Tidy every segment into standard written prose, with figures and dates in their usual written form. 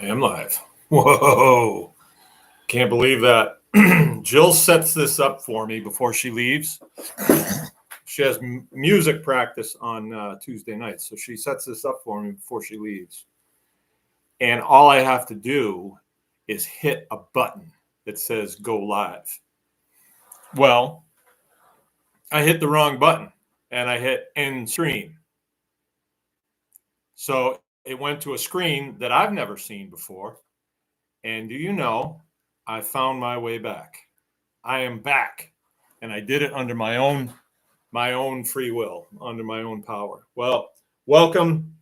I am live. Whoa. Can't believe that. Jill sets this up for me before she leaves. She has music practice on Tuesday nights. So she sets this up for me before she leaves. And all I have to do is hit a button that says go live. Well, I hit the wrong button and I hit end screen. So it went to a screen that I've never seen before. And do you know, I found my way back. I am back, and I did it under my own free will, under my own power. Well, welcome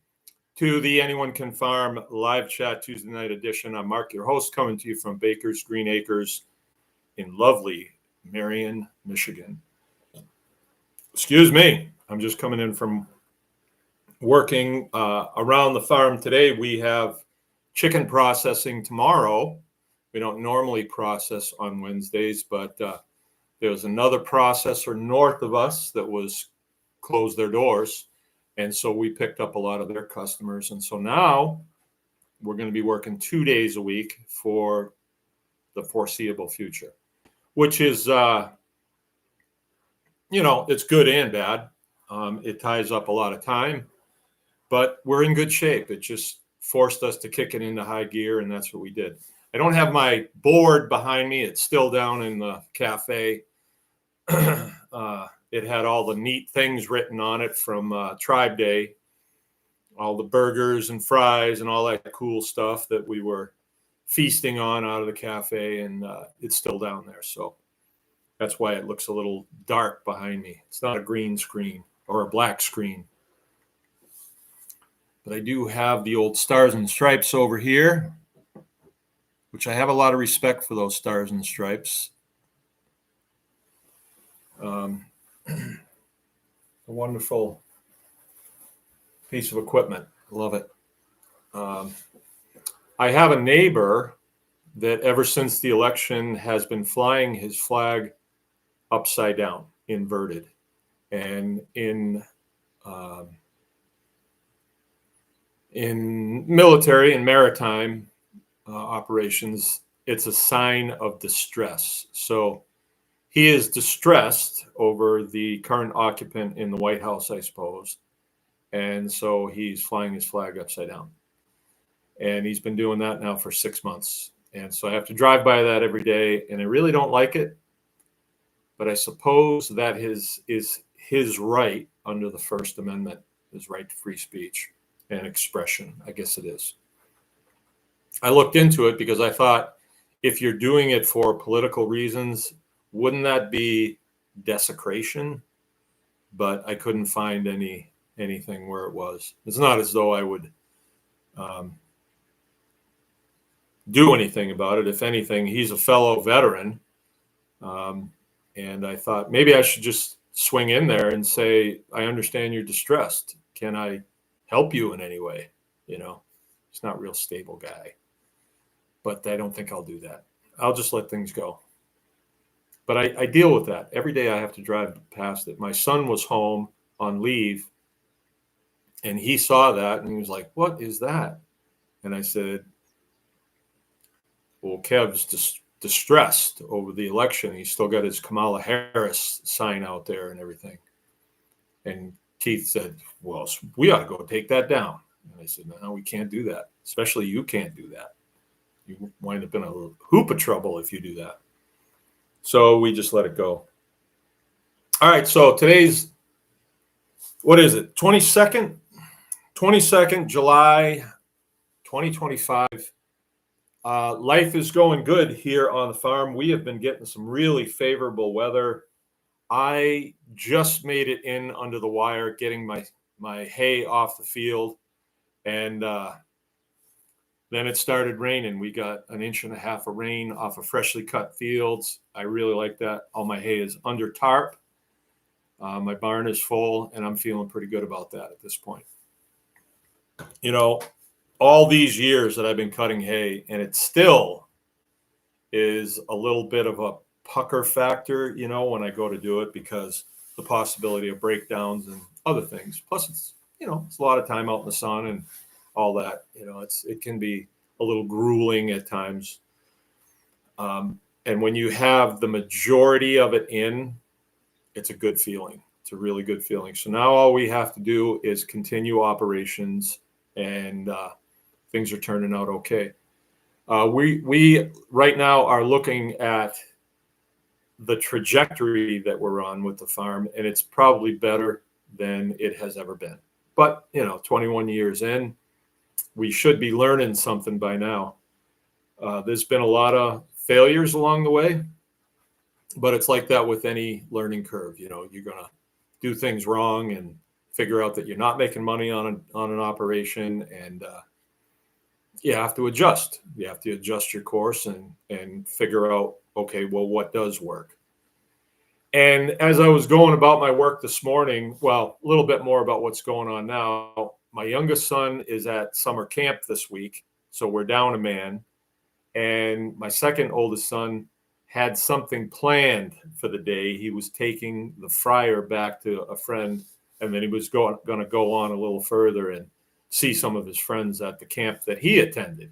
to the Anyone Can Farm live chat Tuesday night edition. I'm Mark, your host, coming to you from Baker's Green Acres in lovely Marion, Michigan. Excuse me, I'm just coming in from working around the farm today. We have chicken processing tomorrow. We don't normally process on Wednesdays, but there was another processor north of us that was closed their doors. And so we picked up a lot of their customers. And so now we're going to be working 2 days a week for the foreseeable future, which is, it's good and bad. It ties up a lot of time, but we're in good shape. It just forced us to kick it into high gear, and that's what we did. I don't have my board behind me. It's still down in the cafe. It had all the neat things written on it from Tribe Day, all the burgers and fries and all that cool stuff that we were feasting on out of the cafe, and it's still down there. So that's why it looks a little dark behind me. It's not a green screen or a black screen. But I do have the old Stars and Stripes over here, which I have a lot of respect for those Stars and Stripes. A wonderful piece of equipment. Love it. I have a neighbor that ever since the election has been flying his flag upside down, inverted. And in military and maritime operations, it's a sign of distress. So he is distressed over the current occupant in the White House, I suppose. And so he's flying his flag upside down. And he's been doing that now for 6 months. And so I have to drive by that every day, and I really don't like it. But I suppose that is his right under the First Amendment, his right to free speech and expression. I guess it is. I looked into it because I thought, if you're doing it for political reasons, wouldn't that be desecration? But I couldn't find anything where it was. It's not as though I would do anything about it. If anything, he's a fellow veteran. And I thought maybe I should just swing in there and say, I understand you're distressed. Can I help you in any way? He's not a real stable guy. But I don't think I'll do that. I'll just let things go. But I deal with that. Every day I have to drive past it. My son was home on leave, and he saw that, and he was like, what is that? And I said, well, Kev's distressed over the election. He's still got his Kamala Harris sign out there and everything. And Keith said, well, we ought to go take that down. And I said, no, we can't do that. Especially you can't do that. You wind up in a hoop of trouble if you do that. So we just let it go. All right, so today's, what is it, 22nd July, 2025. Life is going good here on the farm. We have been getting some really favorable weather. I just made it in under the wire, getting my hay off the field, and then it started raining. We got 1.5 inches of rain off of freshly cut fields. I really like that. All my hay is under tarp. My barn is full, and I'm feeling pretty good about that at this point. All these years that I've been cutting hay, and it still is a little bit of a pucker factor, when I go to do it, because the possibility of breakdowns and other things. Plus, it's a lot of time out in the sun and all that. It can be a little grueling at times. And when you have the majority of it in, it's a good feeling. It's a really good feeling. So now all we have to do is continue operations, and things are turning out okay. We right now are looking at the trajectory that we're on with the farm, and it's probably better than it has ever been. But 21 years in, we should be learning something by now. There's been a lot of failures along the way, but it's like that with any learning curve. You're gonna do things wrong and figure out that you're not making money on an operation, and you have to adjust. You have to adjust your course and figure out, okay, well, what does work? And as I was going about my work this morning, well, a little bit more about what's going on now. My youngest son is at summer camp this week, so we're down a man. And my second oldest son had something planned for the day. He was taking the fryer back to a friend, and then he was going to go on a little further and see some of his friends at the camp that he attended,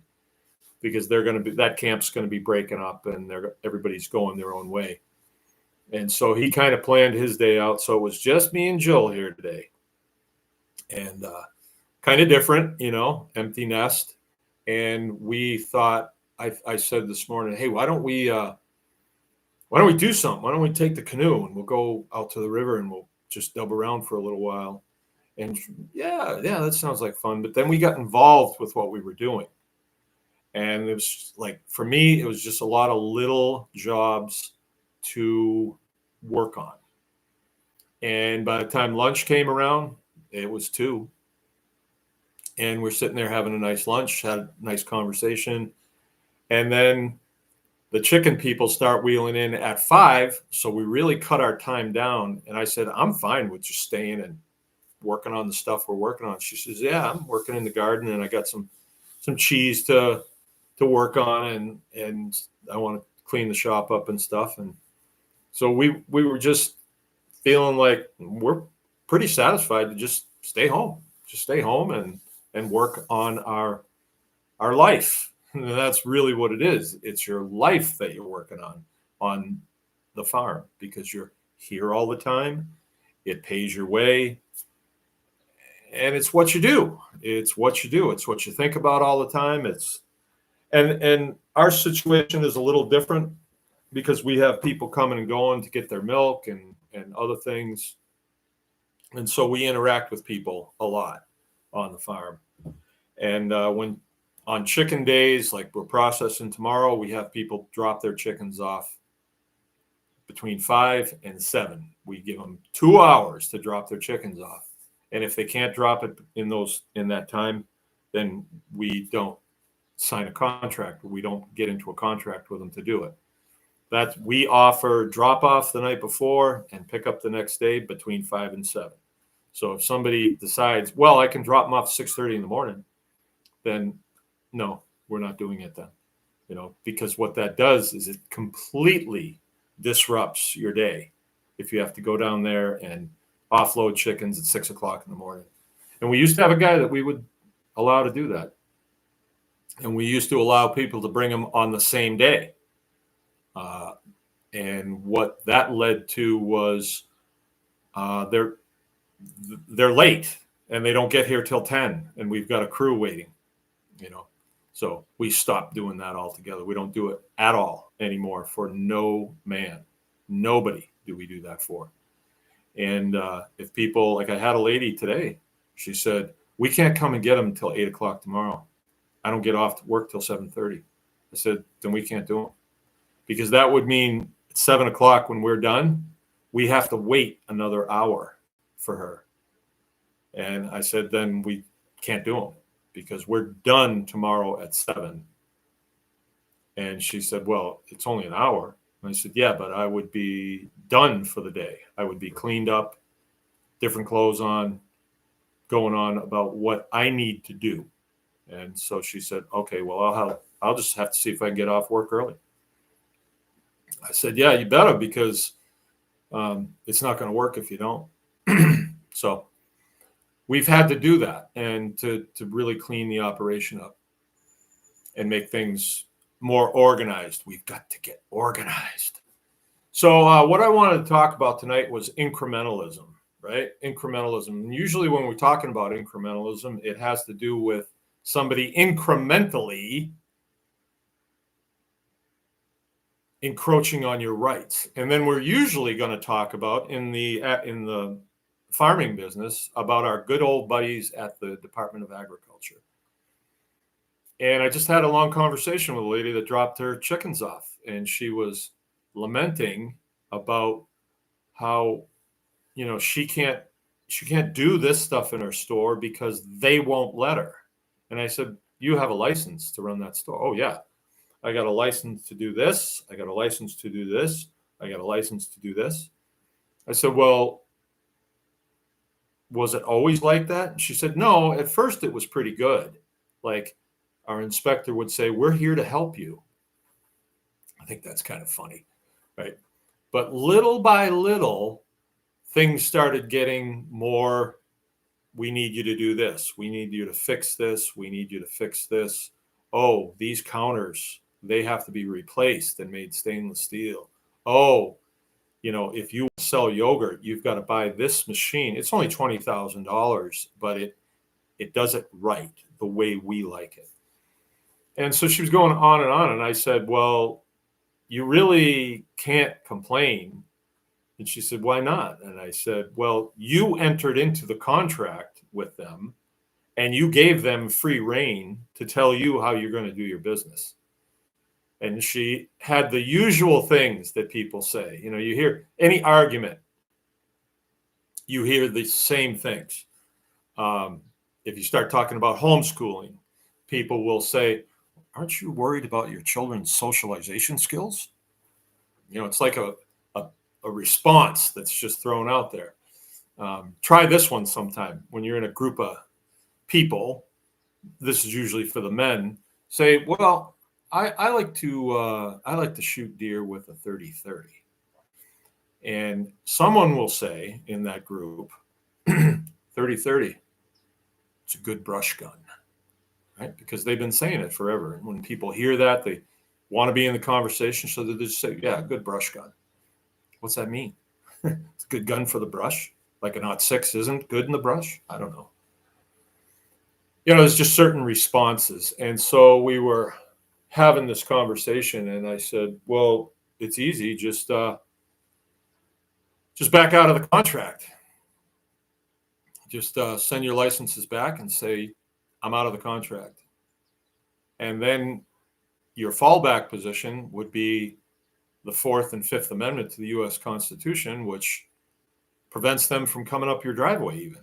because that camp's going to be breaking up, and everybody's going their own way. And so he kind of planned his day out. So it was just me and Jill here today, and kind of different, empty nest. And we thought, I said this morning, hey, why don't we do something? Why don't we take the canoe and we'll go out to the river and we'll just dub around for a little while? And yeah, that sounds like fun. But then we got involved with what we were doing. And it was like, for me, it was just a lot of little jobs to work on. And by the time lunch came around, it was 2. And we're sitting there having a nice lunch, had a nice conversation. And then the chicken people start wheeling in at 5. So we really cut our time down. And I said, I'm fine with just staying and working on the stuff we're working on. She says, yeah, I'm working in the garden, and I got some cheese to work on, and I want to clean the shop up and stuff. And so we were just feeling like we're pretty satisfied to just stay home and work on our life. And that's really what it is. It's your life that you're working on the farm, because you're here all the time. It pays your way. And it's what you do. It's what you think about all the time. And our situation is a little different, because we have people coming and going to get their milk and other things. And so we interact with people a lot on the farm. And when on chicken days, like we're processing tomorrow, we have people drop their chickens off between 5 and 7. We give them 2 hours to drop their chickens off. And if they can't drop it in that time, then we don't sign a contract. We don't get into a contract with them to do it. That we offer drop off the night before and pick up the next day between 5 and 7. So if somebody decides, well, I can drop them off 6:30 in the morning, then no, we're not doing it then. Because what that does is it completely disrupts your day if you have to go down there and offload chickens at 6 o'clock in the morning. And we used to have a guy that we would allow to do that. And we used to allow people to bring them on the same day. And what that led to was they're late and they don't get here till 10, and we've got a crew waiting, So we stopped doing that altogether. We don't do it at all anymore for no man. Nobody do we do that for. And if people, like I had a lady today, she said, we can't come and get them until 8 o'clock tomorrow. I don't get off to work till 7:30. I said, then we can't do them. Because that would mean at 7 o'clock when we're done, we have to wait another hour for her. And I said, then we can't do them because we're done tomorrow at 7. And she said, well, it's only an hour. And I said, yeah, but I would be done for the day. I would be cleaned up, different clothes on, going on about what I need to do. And so she said, okay, well, I'll just have to see if I can get off work early. I said, yeah, you better, because it's not going to work if you don't. So we've had to do that and to really clean the operation up. and make things more organized. We've got to get organized. So what I wanted to talk about tonight was incrementalism, right? Incrementalism. And usually when we're talking about incrementalism, it has to do with somebody incrementally encroaching on your rights. And then we're usually going to talk about in the farming business about our good old buddies at the Department of Agriculture. And I just had a long conversation with a lady that dropped her chickens off, and she was lamenting about how, she can't do this stuff in her store because they won't let her. And I said, you have a license to run that store? Oh yeah, I got a license to do this. I got a license to do this. I got a license to do this. I said, well, was it always like that? And she said, no, at first it was pretty good. Like, our inspector would say, we're here to help you. I think that's kind of funny, right? But little by little, things started getting more, we need you to do this. We need you to fix this. We need you to fix this. Oh, these counters, they have to be replaced and made stainless steel. Oh, if you sell yogurt, you've got to buy this machine. It's only $20,000, but it does it right the way we like it. And so she was going on, and I said, well, you really can't complain. And she said, why not? And I said, well, you entered into the contract with them, and you gave them free rein to tell you how you're going to do your business. And she had the usual things that people say. You hear any argument, you hear the same things. If you start talking about homeschooling, people will say, aren't you worried about your children's socialization skills? It's like a response that's just thrown out there. Try this one sometime when you're in a group of people. This is usually for the men. Say, well, I like to shoot deer with a 30-30. And someone will say in that group, 30-30, it's a good brush gun. Right? Because they've been saying it forever. And when people hear that, they want to be in the conversation. So they just say, yeah, good brush gun. What's that mean? It's a good gun for the brush? Like an .6 isn't good in the brush? I don't know. There's just certain responses. And so we were having this conversation, and I said, well, it's easy. Just back out of the contract. Just send your licenses back and say, I'm out of the contract. And then your fallback position would be the 4th and 5th Amendment to the U.S. Constitution, which prevents them from coming up your driveway even.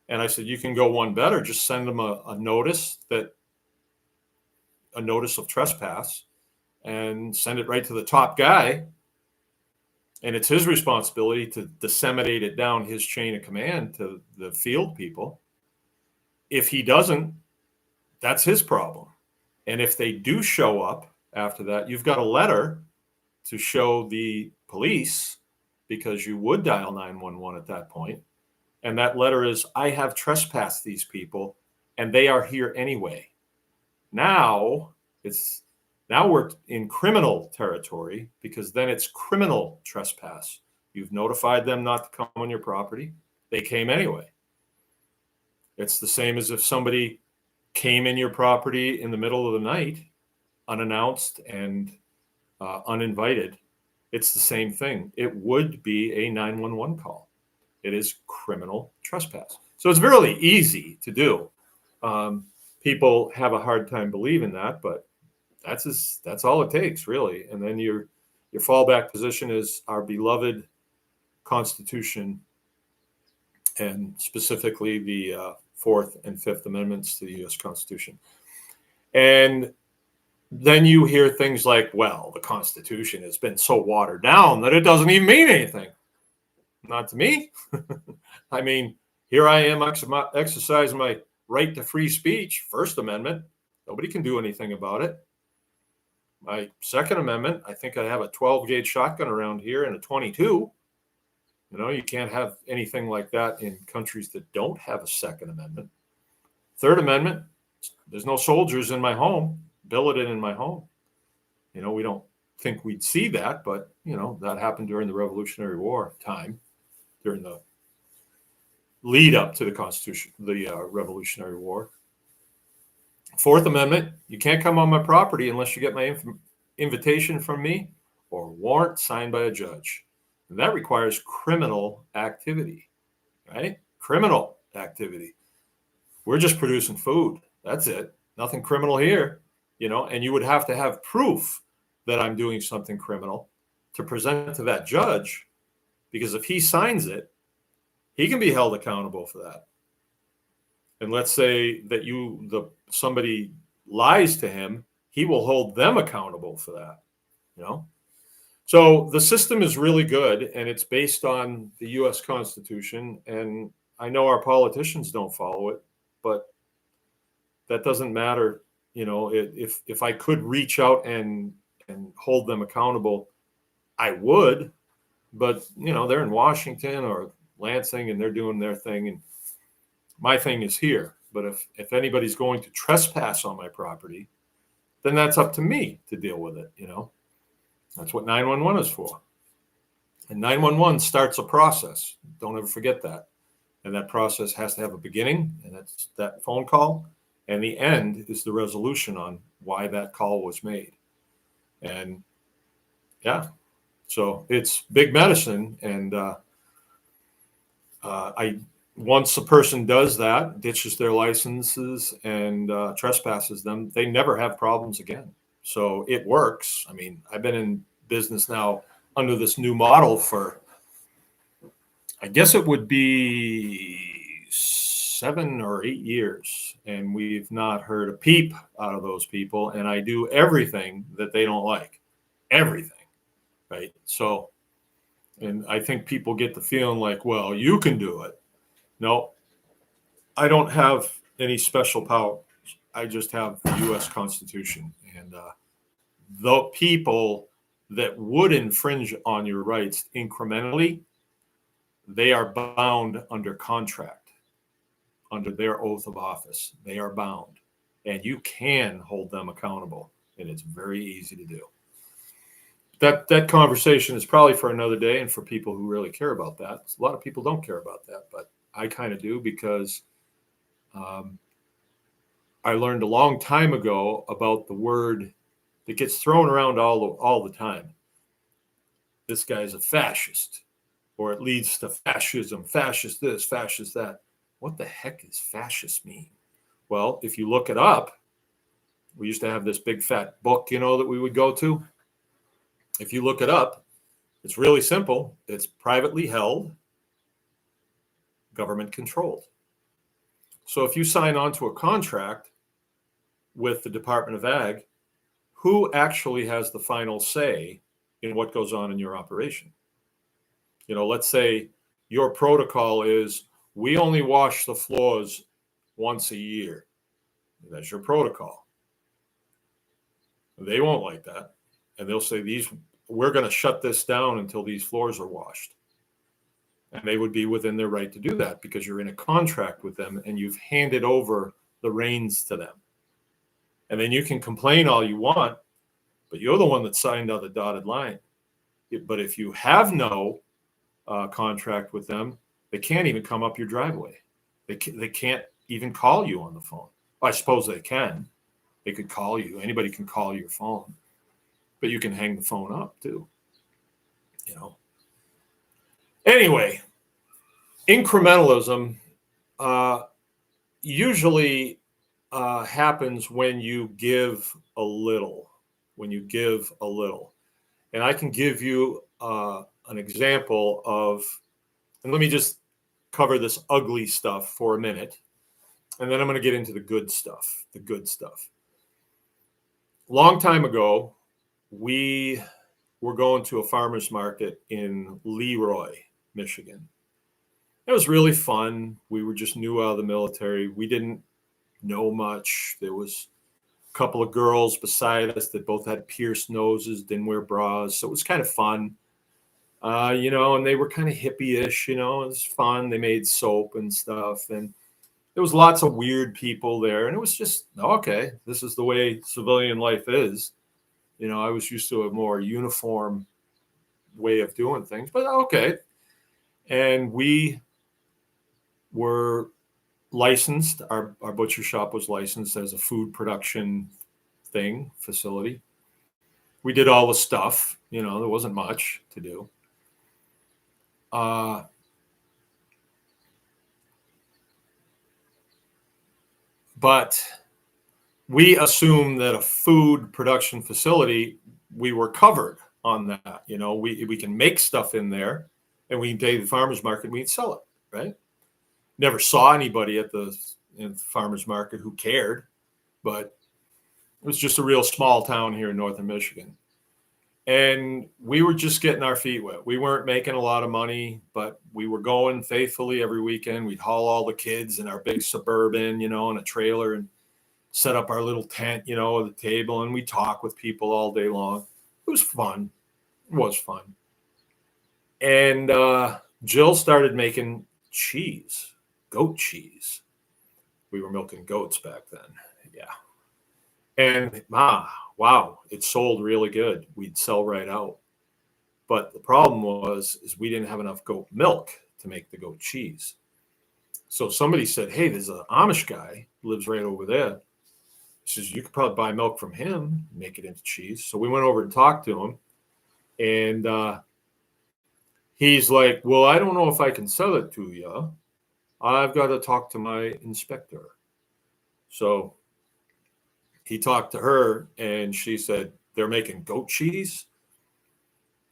And I said, you can go one better. Just send them a notice of trespass, and send it right to the top guy. And it's his responsibility to disseminate it down his chain of command to the field people. If he doesn't, that's his problem. And if they do show up after that, you've got a letter to show the police, because you would dial 911 at that point. And that letter is, I have trespassed these people and they are here anyway. Now we're in criminal territory, because then it's criminal trespass. You've notified them not to come on your property. They came anyway. It's the same as if somebody came in your property in the middle of the night, unannounced and uninvited. It's the same thing. It would be a 911 call. It is criminal trespass. So it's really easy to do. People have a hard time believing that, but that's all it takes, really. And then your fallback position is our beloved Constitution, and specifically the 4th and 5th Amendments to the U.S. Constitution. And then you hear things like, well, the Constitution has been so watered down that it doesn't even mean anything. Not to me. I mean, here I am exercising my right to free speech, First Amendment. Nobody can do anything about it. My Second Amendment, I think I have a 12-gauge shotgun around here and a 22. You can't have anything like that in countries that don't have a Second Amendment. Third Amendment, there's no soldiers in my home. billeted in my home. We don't think we'd see that, but that happened during the Revolutionary War time, during the lead up to the Constitution, the Revolutionary War. Fourth Amendment, you can't come on my property unless you get my invitation from me or warrant signed by a judge. And that requires criminal activity, right? Criminal activity. We're just producing food. That's it. Nothing criminal here, and you would have to have proof that I'm doing something criminal to present to that judge, because if he signs it, he can be held accountable for that. And let's say that somebody lies to him, he will hold them accountable for that, So the system is really good, and it's based on the U.S. Constitution. And I know our politicians don't follow it, but that doesn't matter. If I could reach out and hold them accountable, I would. But they're in Washington or Lansing, and they're doing their thing, and my thing is here. But if anybody's going to trespass on my property, then that's up to me to deal with it. That's what 911 is for. And 911 starts a process. Don't ever forget that. And that process has to have a beginning, and that's that phone call. And the end is the resolution on why that call was made. And yeah, so it's big medicine. And once a person does that, ditches their licenses and trespasses them, they never have problems again. So it works. I mean, I've been in business now under this new model for, I guess it would be 7 or 8 years, and we've not heard a peep out of those people. And I do everything that they don't like, everything, right? So, and I think people get the feeling like, well, you can do it. No, I don't have any special powers. I just have the U.S. Constitution, and the people that would infringe on your rights incrementally, they are bound under contract. Under their oath of office, they are bound, and you can hold them accountable, and it's very easy to do. That conversation is probably for another day, and for people who really care about that. A lot of people don't care about that, but I kind of do, because I learned a long time ago about the word that gets thrown around all the time. This guy's a fascist, or it leads to fascism, fascist this, fascist that. What the heck does fascist mean? Well, if you look it up, we used to have this big fat book, that we would go to. If you look it up, it's really simple. It's privately held, government controlled. So if you sign on to a contract with the Department of Ag, who actually has the final say in what goes on in your operation? Let's say your protocol is, we only wash the floors once a year. That's your protocol. They won't like that. And they'll say, we're going to shut this down until these floors are washed. And they would be within their right to do that, because you're in a contract with them and you've handed over the reins to them. And then you can complain all you want, but you're the one that signed on the dotted line. But if you have no contract with them, they can't even come up your driveway. They can't even call you on the phone. Well, I suppose they can. They could call you. Anybody can call your phone, but you can hang the phone up too. Anyway, incrementalism usually happens when you give a little. And I can give you an example of, and let me just cover this ugly stuff for a minute, and then I'm going to get into the good stuff. Long time ago, we were going to a farmer's market in Leroy, Michigan. It was really fun. We were just new out of the military. We didn't know much. There was a couple of girls beside us that both had pierced noses, didn't wear bras. So it was kind of fun. And they were kind of hippie-ish, it was fun. They made soap and stuff. And there was lots of weird people there, and it was just okay. This is the way civilian life is. I was used to a more uniform way of doing things, but okay. And we were licensed. Our butcher shop was licensed as a food production facility. We did all the stuff. There wasn't much to do. But we assumed that a food production facility, we were covered on that. We can make stuff in there, and we can take the farmer's market and we can sell it, right? Never saw anybody at the farmer's market who cared, but it was just a real small town here in northern Michigan. And we were just getting our feet wet. We weren't making a lot of money, but we were going faithfully every weekend. We'd haul all the kids in our big Suburban, in a trailer, and set up our little tent, at the table, and we talk with people all day long. It was fun. It was fun. And Jill started making cheese, goat cheese. We were milking goats back then. Yeah. And wow, it sold really good. We'd sell right out. But the problem is we didn't have enough goat milk to make the goat cheese. So somebody said, hey, there's an Amish guy who lives right over there. He says, you could probably buy milk from him, make it into cheese. So we went over and talked to him. And he's like, well, I don't know if I can sell it to you. I've got to talk to my inspector. So he talked to her, and she said, they're making goat cheese.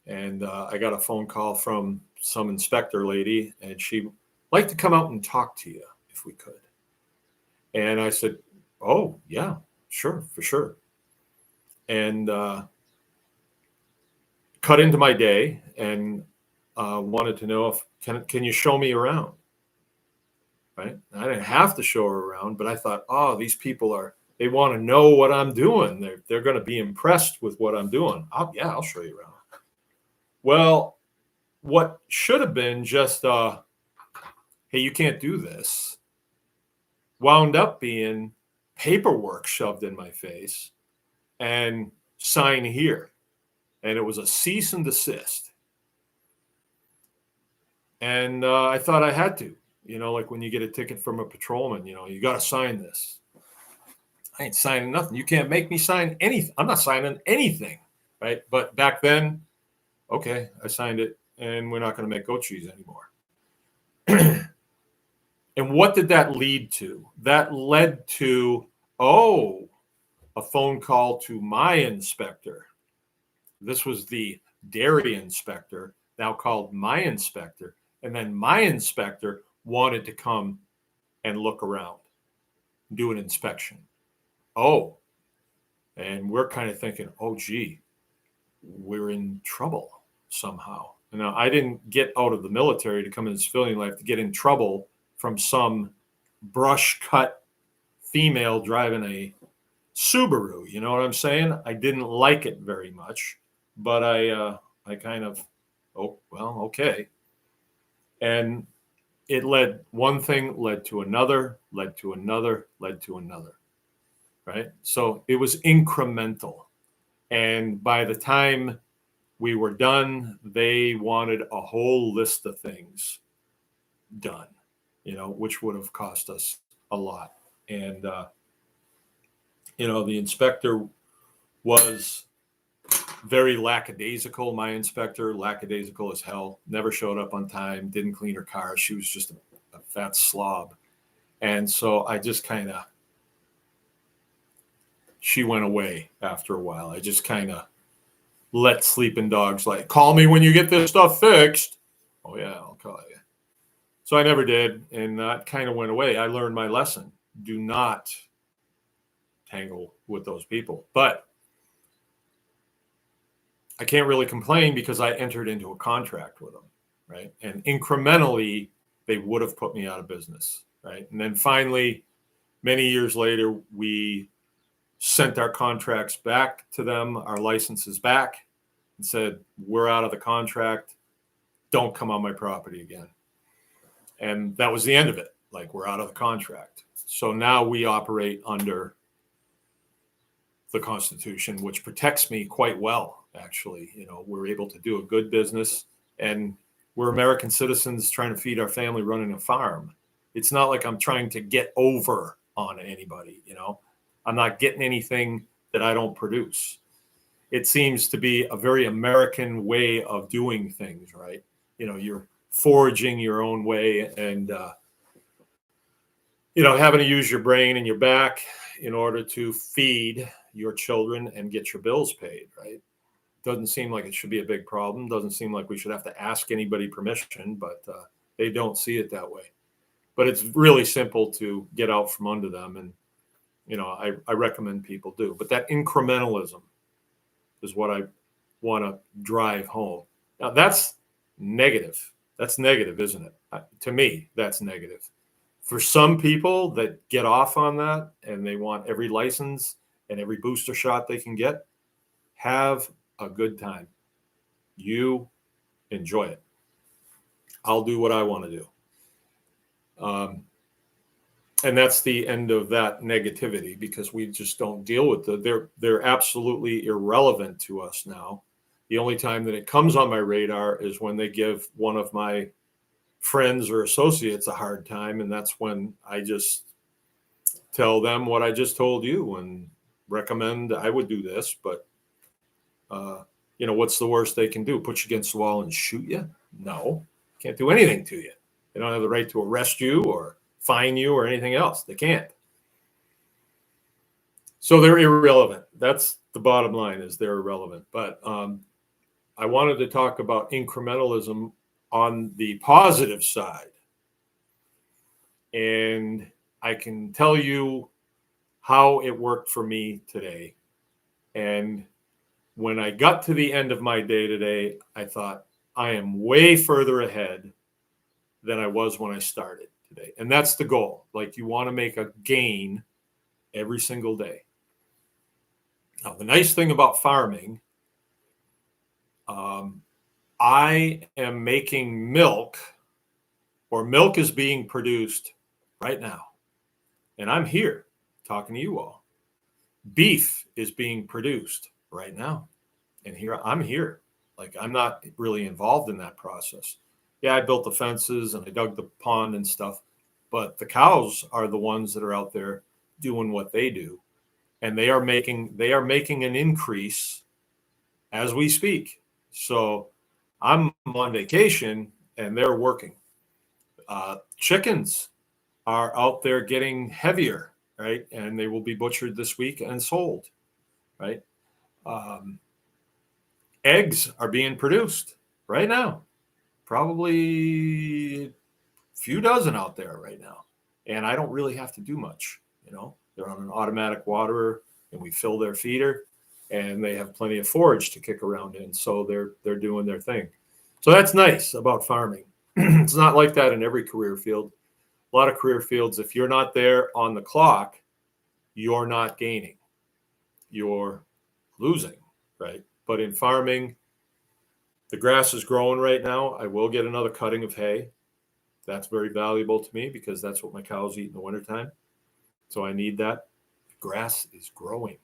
And I got a phone call from some inspector lady, and she'd like to come out and talk to you if we could. And I said, oh, yeah, sure, for sure. And cut into my day and wanted to know if, can you show me around? Right? I didn't have to show her around, but I thought, oh, these people they want to know what I'm doing. They're going to be impressed with what I'm doing. I'll show you around. Well, what should have been just, hey, you can't do this, wound up being paperwork shoved in my face and sign here. And it was a cease and desist. And I thought I had to, like when you get a ticket from a patrolman, you got to sign this. I ain't signing nothing. You can't make me sign anything. I'm not signing anything, right? But back then, okay, I signed it, and we're not going to make goat cheese anymore. And what did that lead to? That led to, a phone call to my inspector. This was the dairy inspector, now called my inspector. And then my inspector wanted to come and look around, do an inspection. And we're kind of thinking, gee, we're in trouble somehow. Now, I didn't get out of the military to come into civilian life to get in trouble from some brush cut female driving a Subaru. You know what I'm saying? I didn't like it very much, but I kind of, okay. And one thing led to another, led to another, led to another, right? So it was incremental. And by the time we were done, they wanted a whole list of things done, which would have cost us a lot. And, the inspector was very lackadaisical. My inspector, lackadaisical as hell, never showed up on time, didn't clean her car. She was just a fat slob. And so I just she went away after a while. I just let sleeping dogs call me when you get this stuff fixed. Oh yeah, I'll call you. So I never did. And that kind of went away. I learned my lesson. Do not tangle with those people. But I can't really complain because I entered into a contract with them, right? And incrementally, they would have put me out of business, right? And then finally, many years later, we sent our contracts back to them, our licenses back, and said, we're out of the contract. Don't come on my property again. And that was the end of it. like we're out of the contract. So now we operate under the Constitution, which protects me quite well, actually. We're able to do a good business, and we're American citizens trying to feed our family running a farm. It's not like I'm trying to get over on anybody. I'm not getting anything that I don't produce. It seems to be a very American way of doing things, right? You're foraging your own way, and having to use your brain and your back in order to feed your children and get your bills paid, right? Doesn't seem like it should be a big problem. Doesn't seem like we should have to ask anybody permission, but they don't see it that way. But it's really simple to get out from under them, and I recommend people do. But that incrementalism is what I want to drive home. Now that's negative. That's negative, isn't it? To me, that's negative. For some people that get off on that and they want every license and every booster shot they can get, have a good time. You enjoy it. I'll do what I want to do. And that's the end of that negativity, because we just don't deal with it. They're absolutely irrelevant to us now. The only time that it comes on my radar is when they give one of my friends or associates a hard time, and that's when I just tell them what I just told you and recommend I would do this. But what's the worst they can do? Put you against the wall and shoot you? No, can't do anything to you. They don't have the right to arrest you or fine you or anything else. They can't. So they're irrelevant. That's the bottom line, is they're irrelevant. But I wanted to talk about incrementalism on the positive side. And I can tell you how it worked for me today. And when I got to the end of my day today, I thought, I am way further ahead than I was when I started today. And that's the goal. Like, you want to make a gain every single day. Now, the nice thing about farming, I am making milk, or milk is being produced right now. And I'm here talking to you all. Beef is being produced right now. And I'm here. Like, I'm not really involved in that process. Yeah, I built the fences and I dug the pond and stuff, but the cows are the ones that are out there doing what they do. And they are making an increase as we speak. So I'm on vacation and they're working. Chickens are out there getting heavier, right? And they will be butchered this week and sold, right? Eggs are being produced right now. Probably a few dozen out there right now. And I don't really have to do much. They're on an automatic waterer, and we fill their feeder, and they have plenty of forage to kick around in. So they're doing their thing. So that's nice about farming. It's not like that in every career field. A lot of career fields, if you're not there on the clock, you're not gaining. You're losing, right? But in farming, the grass is growing right now. I will get another cutting of hay. That's very valuable to me because that's what my cows eat in the wintertime. So I need that. The grass is growing.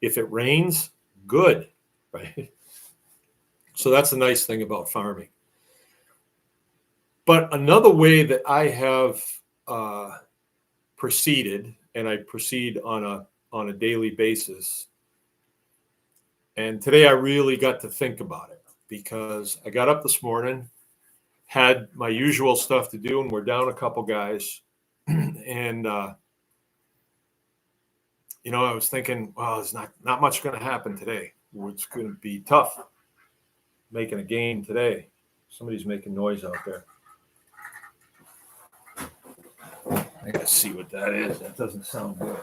If it rains, good, right? So that's a nice thing about farming. But another way that I have proceeded, and I proceed on a daily basis, and today I really got to think about it, because I got up this morning, had my usual stuff to do, and we're down a couple guys. And, I was thinking, well, there's not much going to happen today. It's going to be tough making a gain today. Somebody's making noise out there. I got to see what that is. That doesn't sound good.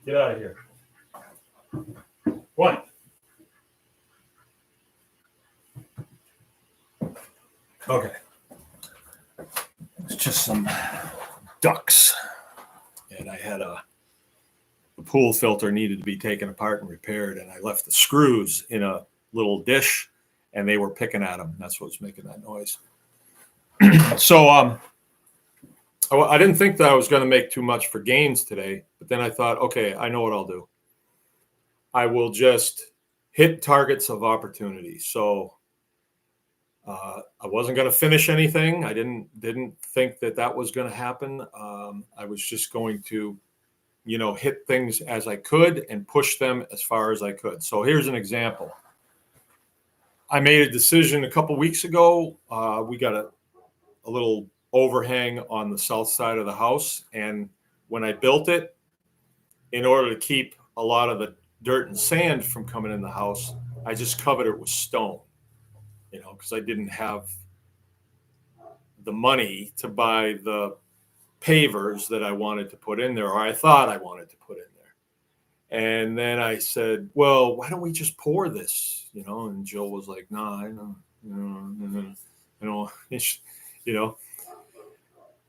Get out of here. What? Okay. It's just some ducks. And I had the pool filter needed to be taken apart and repaired. And I left the screws in a little dish. and they were picking at them. That's what was making that noise. So I didn't think that I was going to make too much for gains today, but then I thought, okay, I know what I'll do. I will just hit targets of opportunity. So I wasn't going to finish anything. I didn't think that was going to happen. I was just going to, hit things as I could and push them as far as I could. So here's an example. I made a decision a couple weeks ago. We got a little overhang on the south side of the house, and when I built it, in order to keep a lot of the dirt and sand from coming in the house, I just covered it with stone, because I didn't have the money to buy the pavers that I wanted to put in there, or I thought I wanted to put in there. And then I said, well, why don't we just pour this? And Jill was like, nah, I know,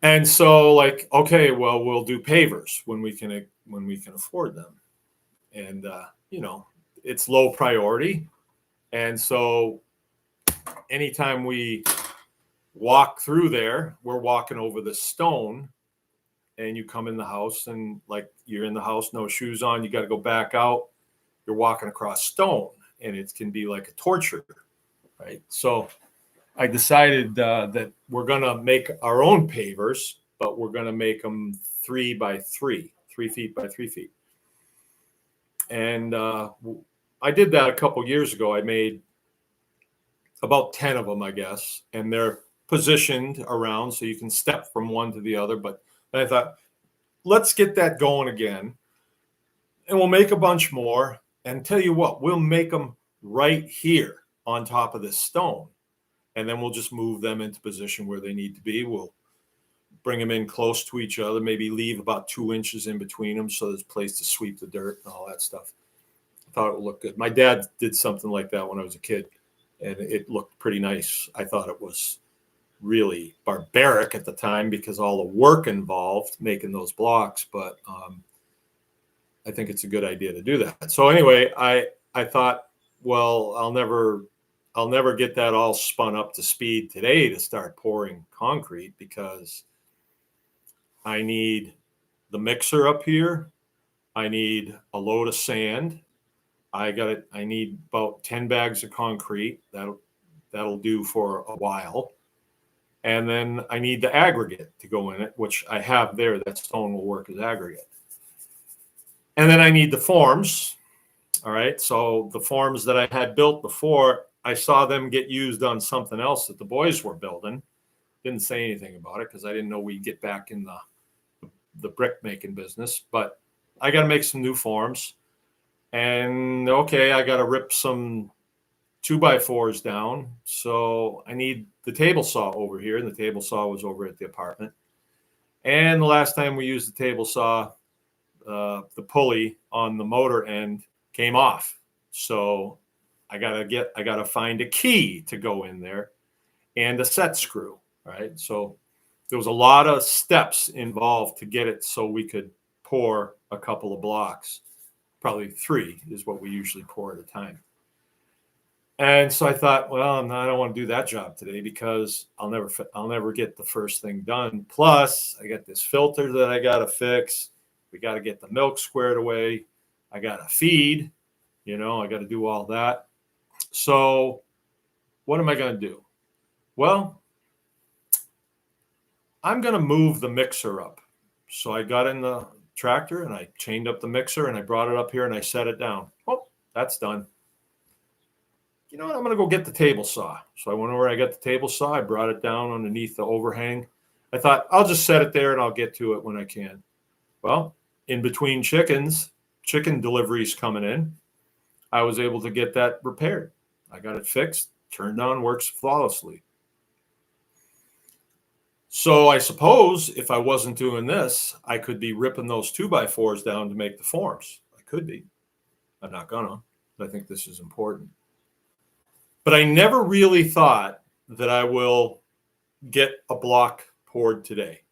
And so okay, well, we'll do pavers when we can afford them. And, it's low priority. And so anytime we walk through there, we're walking over the stone, and you come in the house and you're in the house, no shoes on, you got to go back out. You're walking across stone, and it can be like a torture, right? So I decided that we're going to make our own pavers, but we're going to make them 3 by 3 feet by 3 feet. And I did that a couple years ago. I made about 10 of them, I guess, and they're positioned around so you can step from one to the other. But then I thought, let's get that going again, and we'll make a bunch more. And tell you what, we'll make them right here on top of this stone, and then we'll just move them into position where they need to be. We'll bring them in close to each other, maybe leave about 2 inches in between them so there's a place to sweep the dirt and all that stuff. I thought it would look good. My dad did something like that when I was a kid, and it looked pretty nice. I thought it was really barbaric at the time because all the work involved making those blocks, but I think it's a good idea to do that. So anyway, I thought, well, I'll never get that all spun up to speed today to start pouring concrete, because I need the mixer up here. I need a load of sand. I need about 10 bags of concrete. That'll do for a while. And then I need the aggregate to go in it, which I have there. That stone will work as aggregate. And then I need the forms. All right. So the forms that I had built before, I saw them get used on something else that the boys were building. Didn't say anything about it because I didn't know we'd get back in the brick making business. But I got to make some new forms. And okay, I got to rip some 2x4s down. So I need the table saw over here, and the table saw was over at the apartment. And the last time we used the table saw, the pulley on the motor end came off. So I gotta find a key to go in there and a set screw, right? So there was a lot of steps involved to get it so we could pour a couple of blocks. Probably 3 is what we usually pour at a time. And so I thought, well, no, I don't want to do that job today because I'll never get the first thing done. Plus, I got this filter that I got to fix. We got to get the milk squared away. I got to feed, I got to do all that. So what am I going to do? Well, I'm going to move the mixer up. So I got in the tractor and I chained up the mixer and I brought it up here and I set it down. Oh, that's done. You know what? I'm going to go get the table saw. So I went over, I got the table saw. I brought it down underneath the overhang. I thought I'll just set it there and I'll get to it when I can. Well, in between chicken deliveries coming in, I was able to get that repaired. I got it fixed, turned on, works flawlessly. So I suppose if I wasn't doing this, I could be ripping those 2x4s down to make the forms. I could be. I'm not gonna. I think this is important. But I never really thought that I will get a block poured today.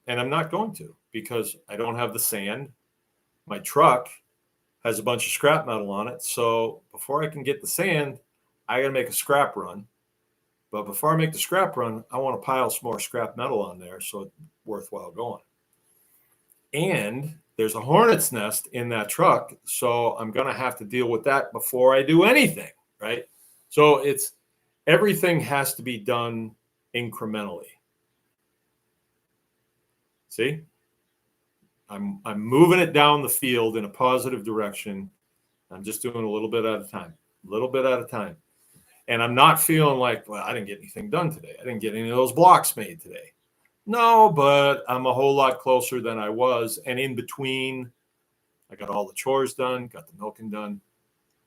And I'm not going to because I don't have the sand. My truck has a bunch of scrap metal on it. So before I can get the sand, I got to make a scrap run. But before I make the scrap run, I want to pile some more scrap metal on there so it's worthwhile going. And there's a hornet's nest in that truck, so I'm going to have to deal with that before I do anything, right? So it's everything has to be done incrementally. See? I'm moving it down the field in a positive direction. I'm just doing a little bit at a time, a little bit at a time. And I'm not feeling like, well, I didn't get anything done today. I didn't get any of those blocks made today. No, but I'm a whole lot closer than I was. And in between, I got all the chores done, got the milking done,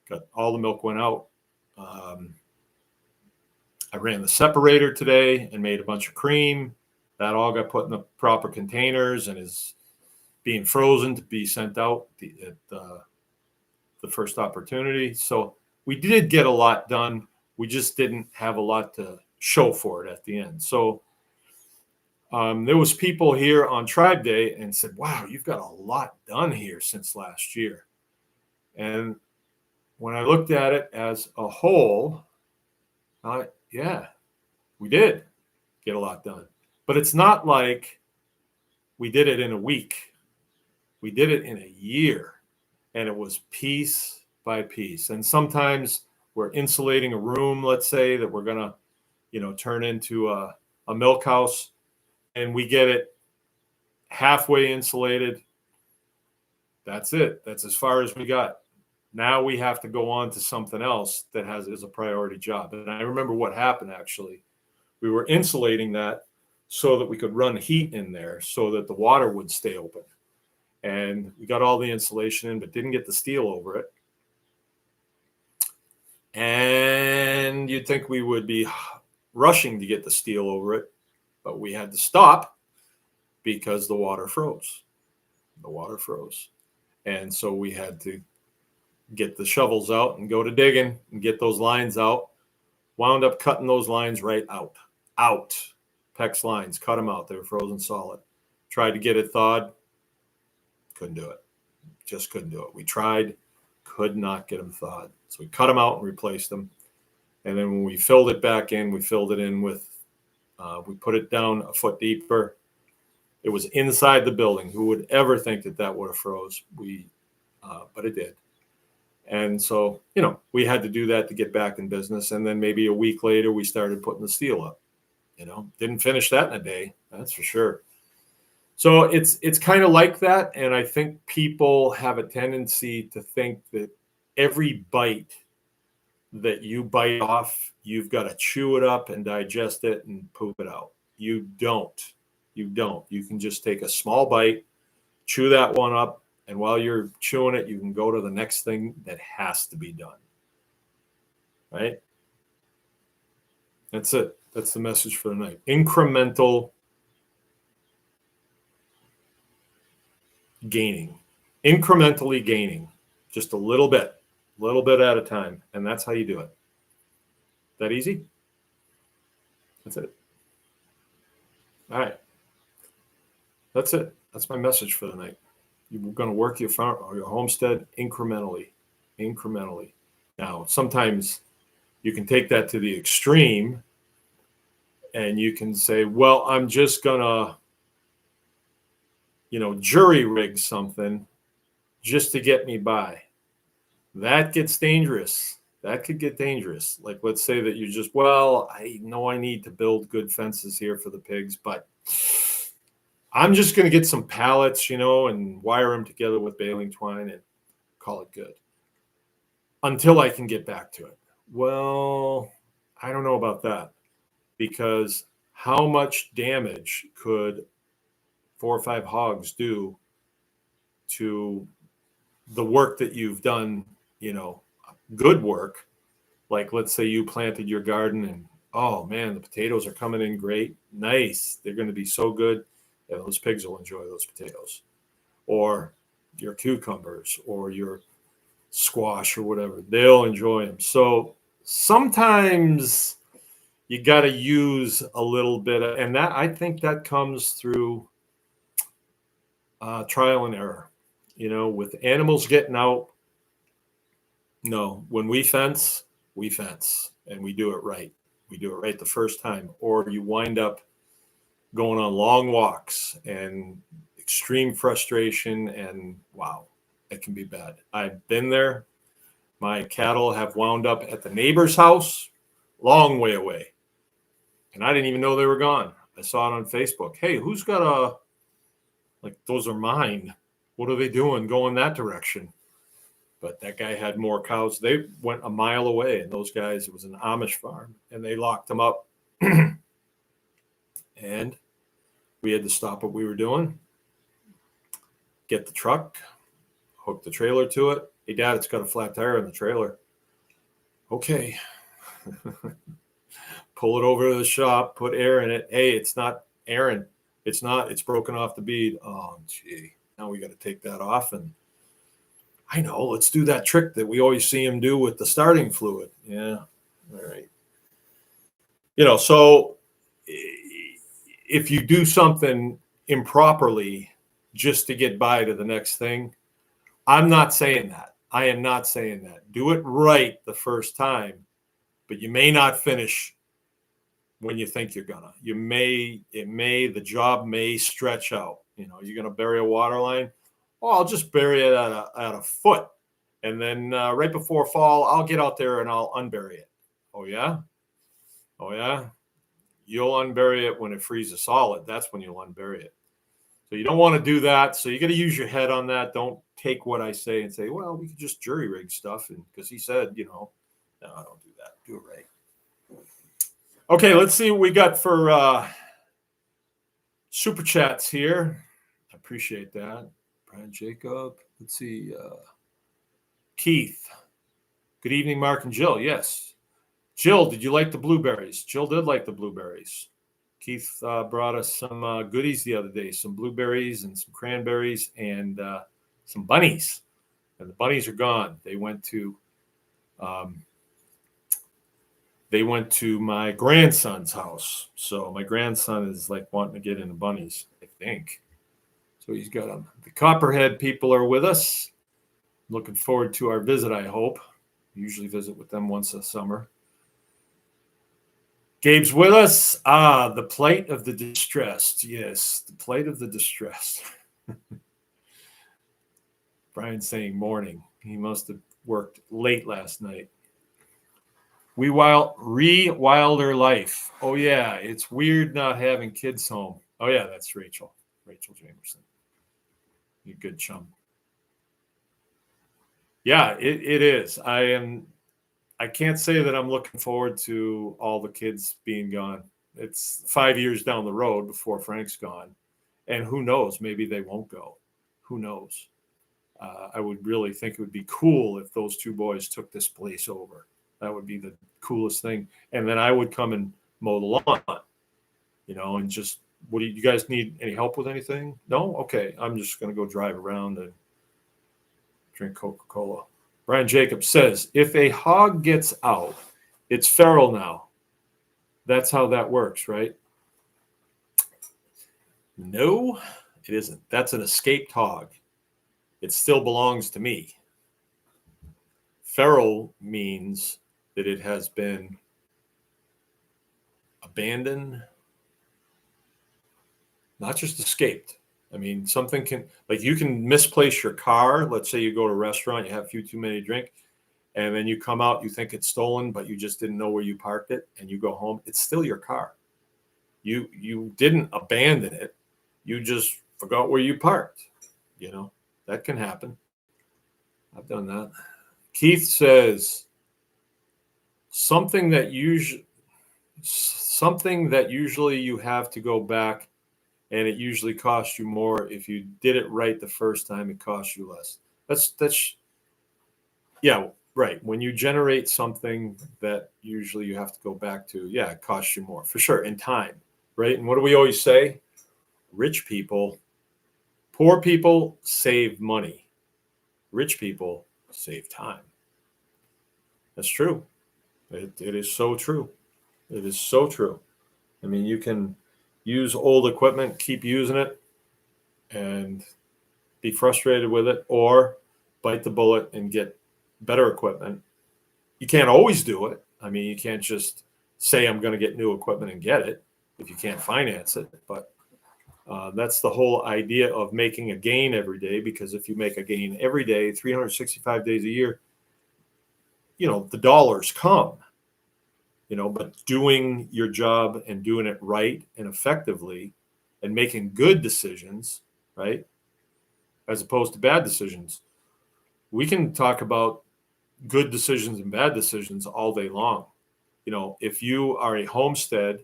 got all the milk went out. I ran the separator today and made a bunch of cream. That all got put in the proper containers and is being frozen to be sent out at the first opportunity. So we did get a lot done. We just didn't have a lot to show for it at the end. So there was people here on Tribe Day and said, wow, you've got a lot done here since last year. And when I looked at it as a whole, yeah, we did get a lot done. But it's not like we did it in a week. We did it in a year. And it was piece by piece. And sometimes we're insulating a room, let's say, that we're going to, turn into a milk house. And we get it halfway insulated. That's it. That's as far as we got. Now we have to go on to something else that is a priority job. And I remember what happened, actually. We were insulating that so that we could run heat in there so that the water would stay open. And we got all the insulation in, but didn't get the steel over it. And you'd think we would be rushing to get the steel over it, but we had to stop because the water froze. The water froze. And so we had to get the shovels out and go to digging and get those lines out. Wound up cutting those lines right out. PEX lines, cut them out. They were frozen solid. Tried to get it thawed. Couldn't do it. Just couldn't do it. We tried, could not get them thawed. So we cut them out and replaced them. And then when we filled it back in, we filled it in with, we put it down a foot deeper. It was inside the building. Who would ever think that would have froze? But it did. And so, we had to do that to get back in business. And then maybe a week later, we started putting the steel up. Didn't finish that in a day. That's for sure. So it's kind of like that. And I think people have a tendency to think that every bite that you bite off, you've got to chew it up and digest it and poop it out. You don't. You can just take a small bite, chew that one up, and while you're chewing it, you can go to the next thing that has to be done. Right? That's it. That's the message for the night. Incremental gaining, incrementally gaining, just a little bit at a time. And that's how you do it. That easy? That's it. All right. That's it. That's my message for the night. You're going to work your farm or your homestead incrementally. Now, sometimes you can take that to the extreme and you can say, well, I'm just going to, jury rig something just to get me by. That gets dangerous. That could get dangerous. Like, let's say that you just, I know I need to build good fences here for the pigs, but I'm just going to get some pallets, and wire them together with baling twine and call it good until I can get back to it. Well, I don't know about that, because how much damage could 4 or 5 hogs do to the work that you've done, good work? Like, let's say you planted your garden and, oh man, the potatoes are coming in great. Nice. They're going to be so good. Yeah, those pigs will enjoy those potatoes, or your cucumbers or your squash or whatever. They'll enjoy them. So sometimes you got to use a little bit of, and that, I think that comes through trial and error, with animals getting out. No, when we fence, we fence and we do it right. We do it right the first time, or you wind up going on long walks and extreme frustration, and wow, it can be bad. I've been there. My cattle have wound up at the neighbor's house, long way away, and I didn't even know they were gone. I saw it on Facebook. Hey, who's got a, like, those are mine. What are they doing going that direction? But that guy had more cows. They went a mile away, and those guys, it was an Amish farm, and they locked them up. And we had to stop what we were doing, get the truck, hook the trailer to it. Hey, Dad, it's got a flat tire in the trailer. Okay. Pull it over to the shop, put air in it. Hey, it's not airing. It's not. It's broken off the bead. Oh, gee. Now we got to take that off. And I know, let's do that trick that we always see him do with the starting fluid. Yeah. All right. So if you do something improperly just to get by to the next thing, I'm not saying that. I am not saying that. Do it right the first time, but you may not finish when you think you're gonna. The job may stretch out. You're gonna bury a water line. Oh, I'll just bury it at a foot, and then right before fall, I'll get out there and I'll unbury it. Oh yeah, oh yeah. You'll unbury it when it freezes solid. That's when you'll unbury it. So you don't want to do that. So you got to use your head on that. Don't take what I say and say, well, we could just jury rig stuff. And because he said, no, I don't do that. Do it right. Okay, let's see what we got for super chats here. I appreciate that. Brian Jacob. Let's see. Keith. Good evening, Mark and Jill. Yes. Jill, did you like the blueberries? Jill did like the blueberries. Keith brought us some goodies the other day, some blueberries and some cranberries and some bunnies. And the bunnies are gone. They went to my grandson's house. So my grandson is like wanting to get into bunnies, I think. So he's got them. The Copperhead people are with us. Looking forward to our visit, I hope. Usually visit with them once a summer. Gabe's with us. The plight of the distressed. Yes, the plight of the distressed. Brian's saying morning. He must have worked late last night. Re-wilder life. Oh, yeah. It's weird not having kids home. Oh, yeah, that's Rachel. Rachel Jamerson. You good chum. Yeah, it is. I can't say that I'm looking forward to all the kids being gone. It's 5 years down the road before Frank's gone. And who knows, maybe they won't go. Who knows? I would really think it would be cool if those two boys took this place over. That would be the coolest thing. And then I would come and mow the lawn, and just, what do you guys need any help with anything? No? Okay. I'm just going to go drive around and drink Coca-Cola. Brian Jacobs says, if a hog gets out, it's feral now. That's how that works, right? No, it isn't. That's an escaped hog. It still belongs to me. Feral means that it has been abandoned, not just escaped. I mean, something can, like, you can misplace your car. Let's say you go to a restaurant, you have a few too many to drink, and then you come out, you think it's stolen, but you just didn't know where you parked it, and you go home. It's still your car. You didn't abandon it. You just forgot where you parked. That can happen. I've done that. Keith says, something that usually you have to go back, and it usually costs you more. If you did it right the first time, it costs you less. That's yeah, right. When you generate something that usually you have to go back to, yeah, it costs you more for sure in time, right? And what do we always say? Poor people save money. Rich people save time. That's true. It is so true. It is so true. I mean, you can use old equipment, keep using it, and be frustrated with it, or bite the bullet and get better equipment You can't always do it. I mean, you can't just say I'm going to get new equipment and get it if you can't finance it. But that's the whole idea of making a gain every day, because if you make a gain every day, 365 days a year, the dollars come, but doing your job and doing it right and effectively and making good decisions, right, as opposed to bad decisions. We can talk about good decisions and bad decisions all day long. If you are a homestead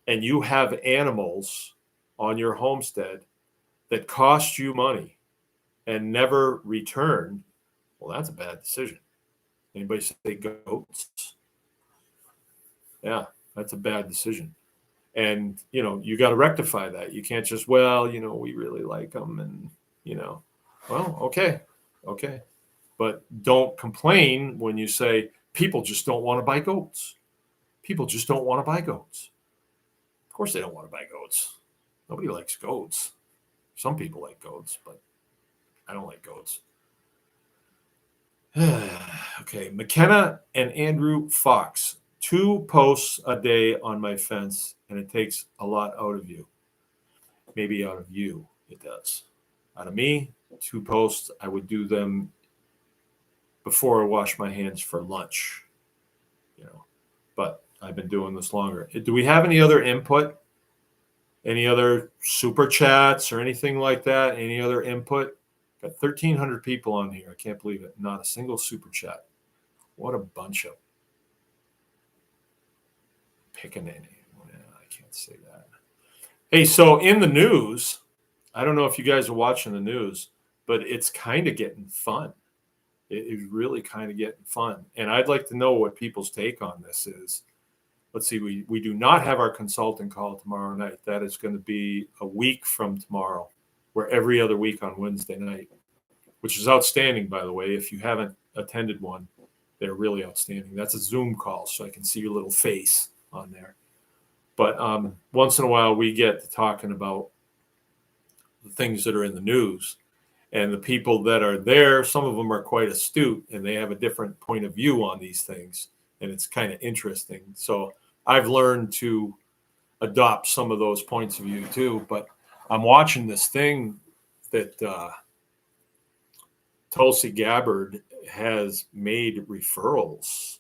and you have animals on your homestead that cost you money and never return, well, that's a bad decision. Anybody say goats? Yeah, that's a bad decision. And, you got to rectify that. You can't just, we really like them. And, well, okay. But don't complain when you say people just don't want to buy goats. People just don't want to buy goats. Of course they don't want to buy goats. Nobody likes goats. Some people like goats, but I don't like goats. Okay, McKenna and Andrew Fox, 2 posts a day on my fence, and it takes a lot out of you. Maybe out of you, it does. Out of me, 2 posts, I would do them before I wash my hands for lunch. But I've been doing this longer. Do we have any other input? Any other super chats or anything like that? Any other input? Got 1,300 people on here. I can't believe it. Not a single super chat. What a bunch of pickaninny. I can't say that. Hey, so in the news, I don't know if you guys are watching the news, but it's kind of getting fun. It is really kind of getting fun. And I'd like to know what people's take on this is. Let's see, we do not have our consultant call tomorrow night. That is going to be a week from tomorrow. We're every other week on Wednesday night, which is outstanding, by the way. If you haven't attended one, they're really outstanding. That's a Zoom call, so I can see your little face on there. But once in a while, we get to talking about the things that are in the news. And the people that are there, some of them are quite astute, and they have a different point of view on these things. And it's kind of interesting. So I've learned to adopt some of those points of view too. But I'm watching this thing that Tulsi Gabbard has made referrals,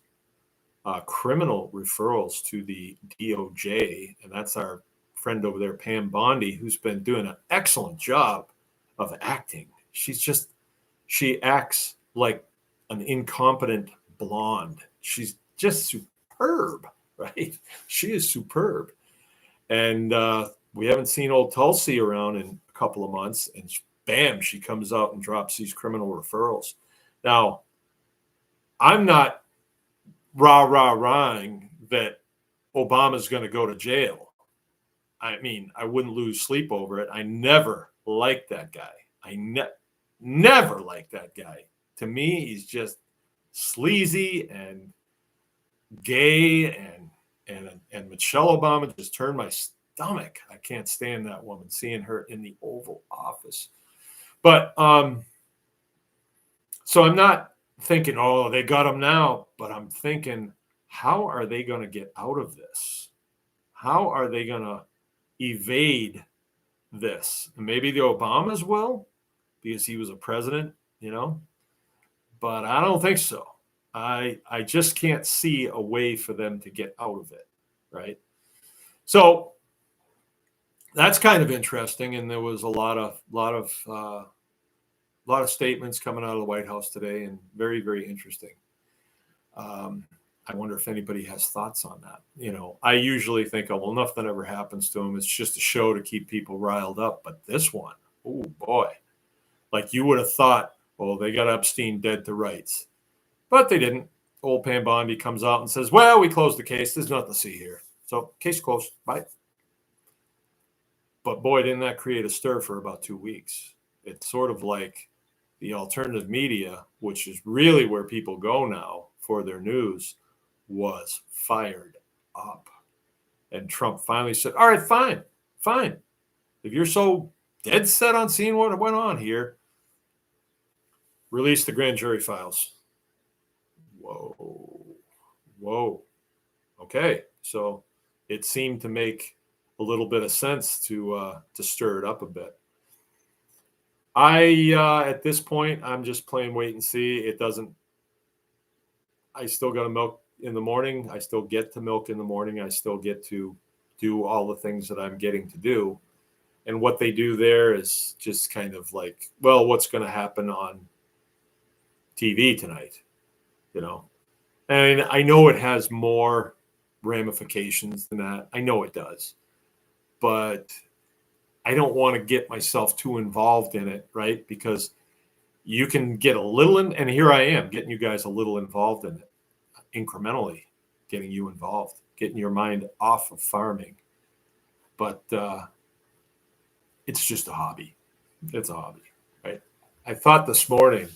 criminal referrals to the DOJ. And that's our friend over there, Pam Bondi, who's been doing an excellent job of acting. She acts like an incompetent blonde. She's just superb, right? She is superb. And we haven't seen old Tulsi around in a couple of months, and bam, she comes out and drops these criminal referrals. Now, I'm not rah-rah-rahing that Obama's going to go to jail. I mean, I wouldn't lose sleep over it. I never liked that guy. I never liked that guy. To me, he's just sleazy and gay, and Michelle Obama just turned my stomach. I can't stand that woman, seeing her in the Oval Office. But so I'm not thinking, oh, they got him now, but I'm thinking, how are they going to get out of this? How are they going to evade this? Maybe the Obamas will, because he was a president, but I don't think so. I just can't see a way for them to get out of it, right? So that's kind of interesting, and there was a lot of statements coming out of the White House today, and very, very interesting. I wonder if anybody has thoughts on that. I usually think, oh, well, nothing ever happens to them. It's just a show to keep people riled up. But this one, oh boy, like you would have thought, well, they got Epstein dead to rights. But they didn't. Old Pam Bondi comes out and says, well, we closed the case. There's nothing to see here. So case closed. Bye. But boy, didn't that create a stir for about 2 weeks. It's sort of like the alternative media, which is really where people go now for their news, was fired up. And Trump finally said, all right, fine. If you're so dead set on seeing what went on here, release the grand jury files. Whoa. Whoa. Okay. So it seemed to make a little bit of sense to stir it up a bit. At this point, I'm just playing wait and see. It doesn't. I still got to milk in the morning. I still get to milk in the morning. I still get to do all the things that I'm getting to do. And what they do there is just kind of like, well, what's going to happen on TV tonight, you know? And I know it has more ramifications than that. I know it does. But I don't want to get myself too involved in it, right? Because you can get a little and here I am getting you guys a little involved in it, incrementally getting you involved, getting your mind off of farming. But it's just a hobby. It's a hobby, right? I thought this morning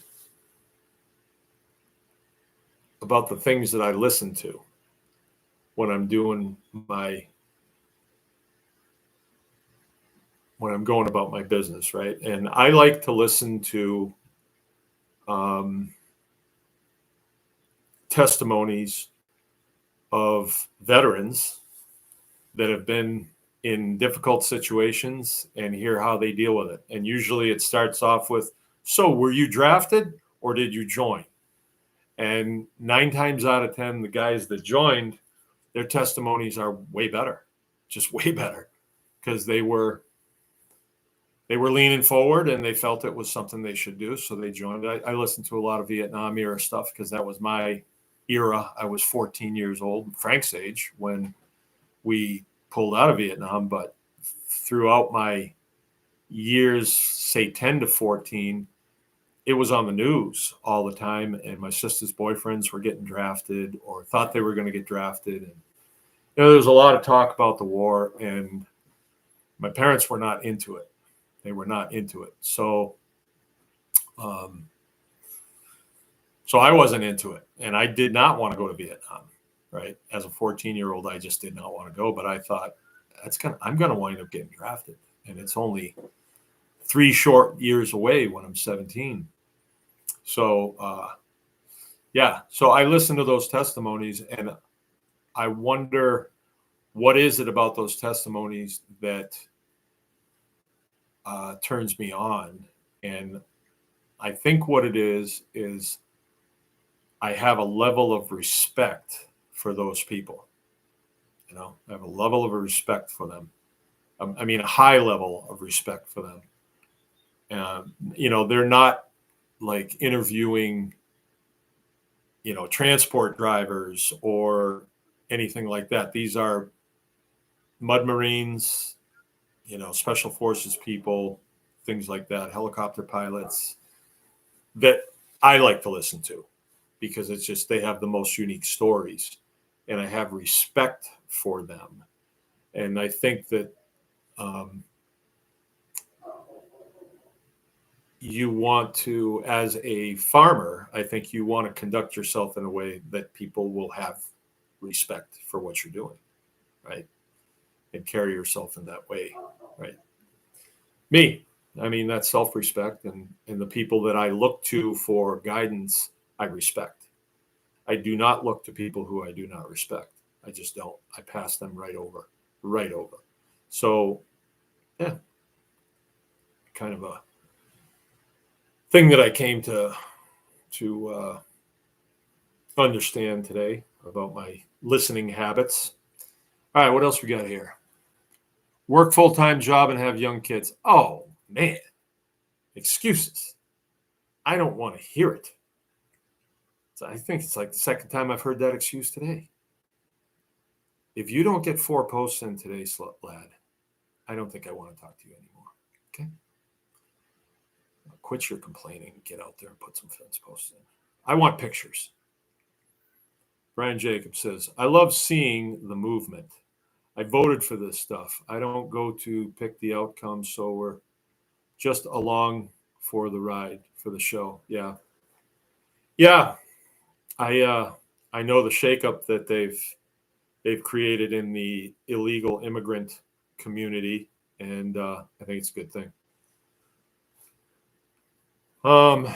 about the things that I listen to when I'm doing when I'm going about my business, right? And I like to listen to testimonies of veterans that have been in difficult situations and hear how they deal with it. And usually it starts off with, so were you drafted or did you join? And 9 times out of 10, the guys that joined, their testimonies are way better, just way better, because they were leaning forward and they felt it was something they should do. So they joined. I listened to a lot of Vietnam era stuff because that was my era. I was 14 years old, Frank's age, when we pulled out of Vietnam. But throughout my years, say 10 to 14, it was on the news all the time. And my sister's boyfriends were getting drafted or thought they were going to get drafted. And, there was a lot of talk about the war, and my parents were not into it. They were not into it. So I wasn't into it, and I did not want to go to Vietnam, right? As a 14-year-old, I just did not want to go, but I thought I'm going to wind up getting drafted, and it's only 3 short years away when I'm 17. So, so I listened to those testimonies, and I wonder what is it about those testimonies that turns me on. And I think what it is I have a level of respect for those people. I have a level of respect for them. I mean, a high level of respect for them. They're not like interviewing, transport drivers or anything like that. These are mud Marines, special forces people, things like that, helicopter pilots that I like to listen to because it's just, they have the most unique stories and I have respect for them. And I think that you want to, as a farmer, I think you want to conduct yourself in a way that people will have respect for what you're doing, right? And carry yourself in that way, right? That's self-respect, and the people that I look to for guidance, I respect. I do not look to people who I do not respect. I just don't. I pass them right over. So, yeah, kind of a thing that I came to understand today about my listening habits. All right, what else we got here? Work full-time job and have young kids. Oh, man. Excuses. I don't want to hear it. So I think it's like the second time I've heard that excuse today. If you don't get 4 posts in today, lad, I don't think I want to talk to you anymore. Okay? Quit your complaining. Get out there and put some fence posts in. I want pictures. Brian Jacobs says, I love seeing the movement. I voted for this stuff. I don't go to pick the outcome, so we're just along for the ride, for the show. Yeah. I know the shakeup that they've created in the illegal immigrant community, and I think it's a good thing. I'm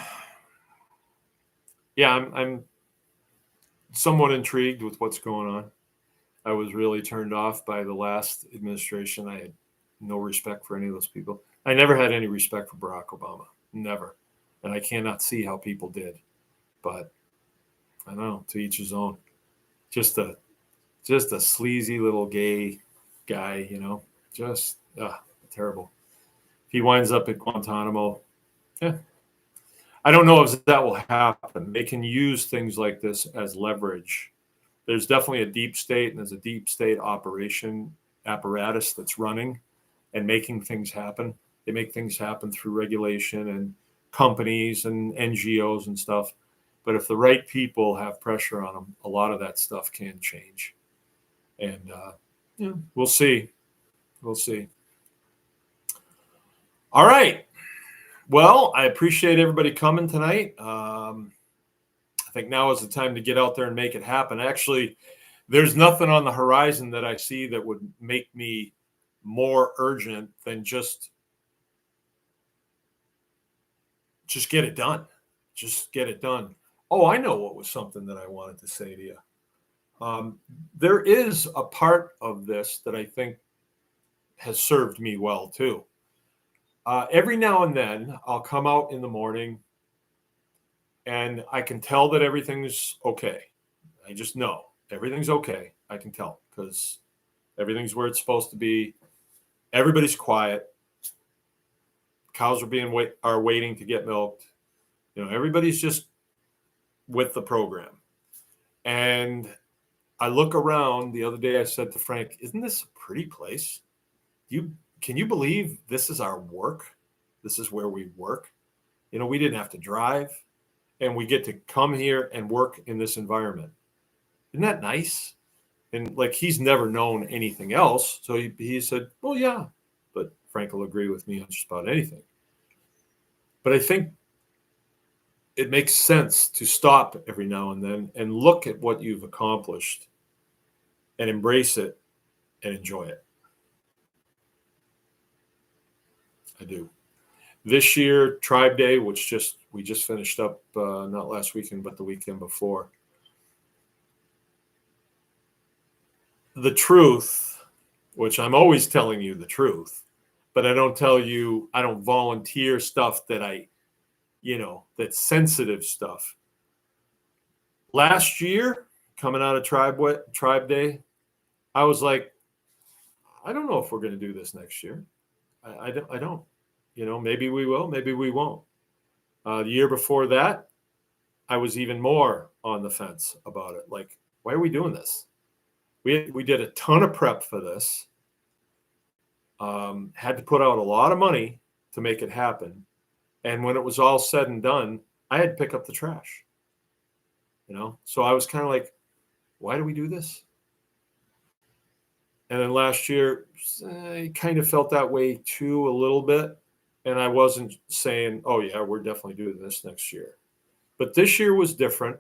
somewhat intrigued with what's going on. I was really turned off by the last administration. I had no respect for any of those people. I never had any respect for Barack Obama. Never. And I cannot see how people did. But I don't know, to each his own. Just a sleazy little gay guy, just terrible. If he winds up at Guantanamo, yeah. I don't know if that will happen. They can use things like this as leverage. There's definitely a deep state, and there's a deep state operation apparatus that's running and making things happen. They make things happen through regulation and companies and NGOs and stuff. But if the right people have pressure on them, a lot of that stuff can change. And we'll see. We'll see. All right. Well, I appreciate everybody coming tonight. I think now is the time to get out there and make it happen. Actually, there's nothing on the horizon that I see that would make me more urgent than just get it done. Just get it done. Oh, I know what was something that I wanted to say to you. There is a part of this that I think has served me well too. Every now and then I'll come out in the morning and I can tell that everything's okay. I just know everything's okay. I can tell because everything's where it's supposed to be. Everybody's quiet. Cows are waiting to get milked. Everybody's just with the program. And I look around. The other day I said to Frank, "Isn't this a pretty place? Can you believe this is our work? This is where we work. We didn't have to drive. And we get to come here and work in this environment. Isn't that nice?" And he's never known anything else. So he said, "Well, yeah." But Frank will agree with me on just about anything. But I think it makes sense to stop every now and then and look at what you've accomplished and embrace it and enjoy it. I do. This year, Tribe Day, which we just finished up, not last weekend, but the weekend before. The truth, which I'm always telling you the truth, but I don't volunteer stuff that that's sensitive stuff. Last year, coming out of Tribe Day, I was like, I don't know if we're going to do this next year. I don't. Maybe we will, maybe we won't. The year before that, I was even more on the fence about it. Like, why are we doing this? We did a ton of prep for this. Had to put out a lot of money to make it happen. And when it was all said and done, I had to pick up the trash. So I was kind of like, why do we do this? And then last year, I kind of felt that way too, a little bit. And I wasn't saying, oh, yeah, we're definitely doing this next year. But this year was different.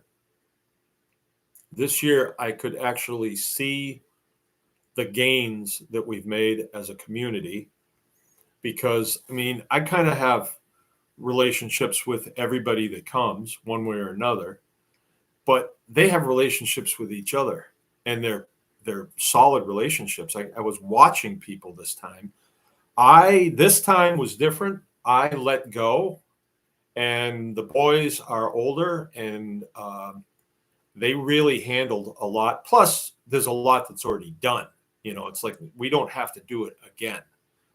This year, I could actually see the gains that we've made as a community. Because, I kind of have relationships with everybody that comes one way or another. But they have relationships with each other. And they're solid relationships. I was watching people this time. This time was different. I let go, and the boys are older, and they really handled a lot. Plus, there's a lot that's already done. It's like we don't have to do it again.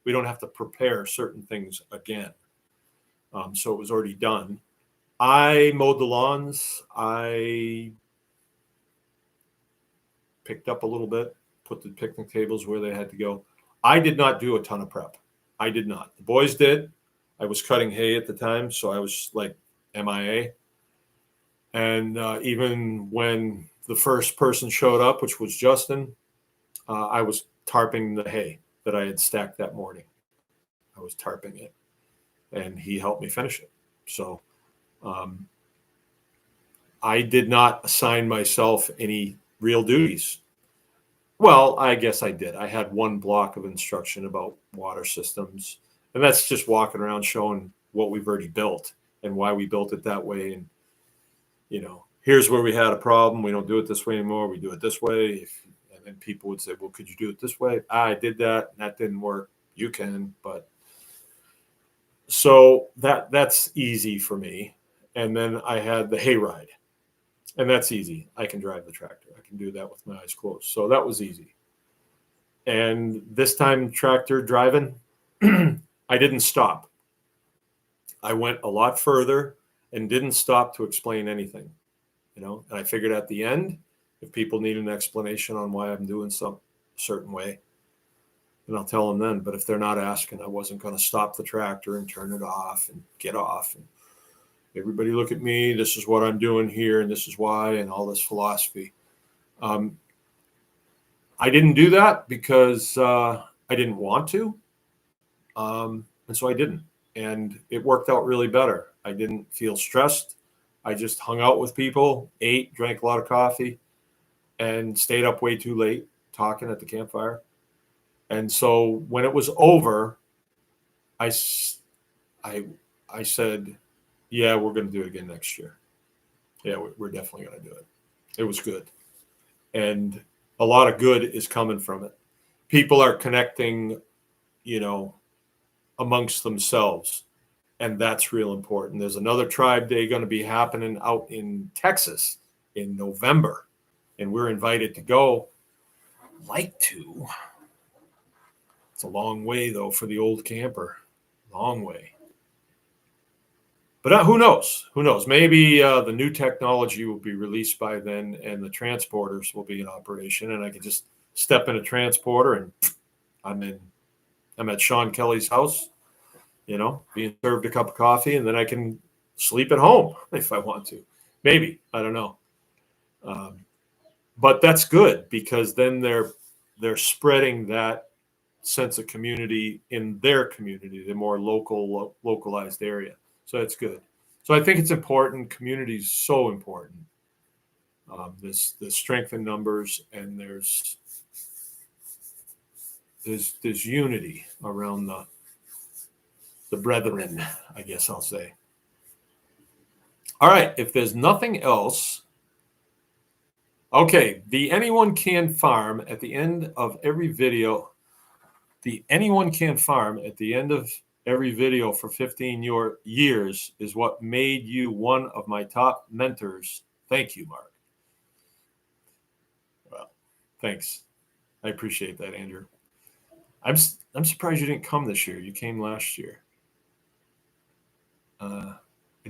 We don't have to prepare certain things again. So it was already done. I mowed the lawns. I picked up a little bit, put the picnic tables where they had to go. I did not do a ton of prep. I did not. The boys did. I was cutting hay at the time, so I was like MIA. And even when the first person showed up, which was Justin, I was tarping the hay that I had stacked that morning. I was tarping it, and he helped me finish it. So I did not assign myself any real duties. Well, I guess I did. I had one block of instruction about water systems, and that's just walking around showing what we've already built and why we built it that way. And, here's where we had a problem. We don't do it this way anymore. We do it this way. And then people would say, well, could you do it this way? I did that, and that didn't work. You can, but so that's easy for me. And then I had the hayride, and that's easy. I can drive the tractor. I can do that with my eyes closed. So that was easy. And this time tractor driving, I didn't stop. I went a lot further and didn't stop to explain anything, and I figured at the end, if people need an explanation on why I'm doing some certain way, then I'll tell them then. But if they're not asking, I wasn't going to stop the tractor and turn it off and get off. And everybody look at me. This is what I'm doing here, and this is why, and all this philosophy. I didn't do that because I didn't want to. And so I didn't. And it worked out really better. I didn't feel stressed. I just hung out with people, ate, drank a lot of coffee, and stayed up way too late talking at the campfire. And so when it was over, I said, yeah, we're going to do it again next year. Yeah, we're definitely going to do it. It was good. And a lot of good is coming from it. People are connecting, amongst themselves. And that's real important. There's another tribe day going to be happening out in Texas in November. And we're invited to go. Like to. It's a long way, though, for the old camper. Long way. But who knows? Who knows? Maybe the new technology will be released by then, and the transporters will be in operation, and I can just step in a transporter, and I'm at Sean Kelly's house, being served a cup of coffee, and then I can sleep at home if I want to. Maybe. I don't know. But that's good, because then they're spreading that sense of community in their community, the more localized area. So that's good. So I think it's important. Community is so important. There's strength in numbers, and there's unity around the brethren, I guess I'll say. All right. If there's nothing else, okay. The Anyone Can Farm at the end of every video. The Anyone Can Farm at the end of every video for 15 years is what made you one of my top mentors. Thank you, Mark. Well, thanks. I appreciate that, Andrew. I'm surprised you didn't come this year. You came last year. I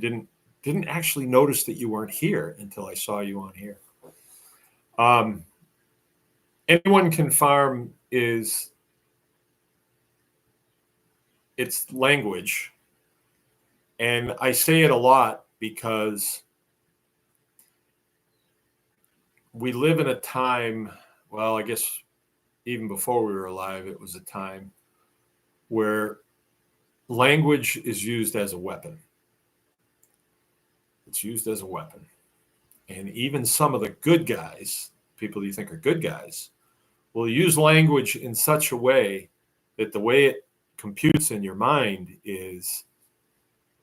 didn't actually notice that you weren't here until I saw you on here. Anyone Can Farm is it's language. And I say it a lot because we live in a time, well, I guess even before we were alive, it was a time where language is used as a weapon. It's used as a weapon. And even some of the good guys, people you think are good guys, will use language in such a way that the way it computes in your mind is,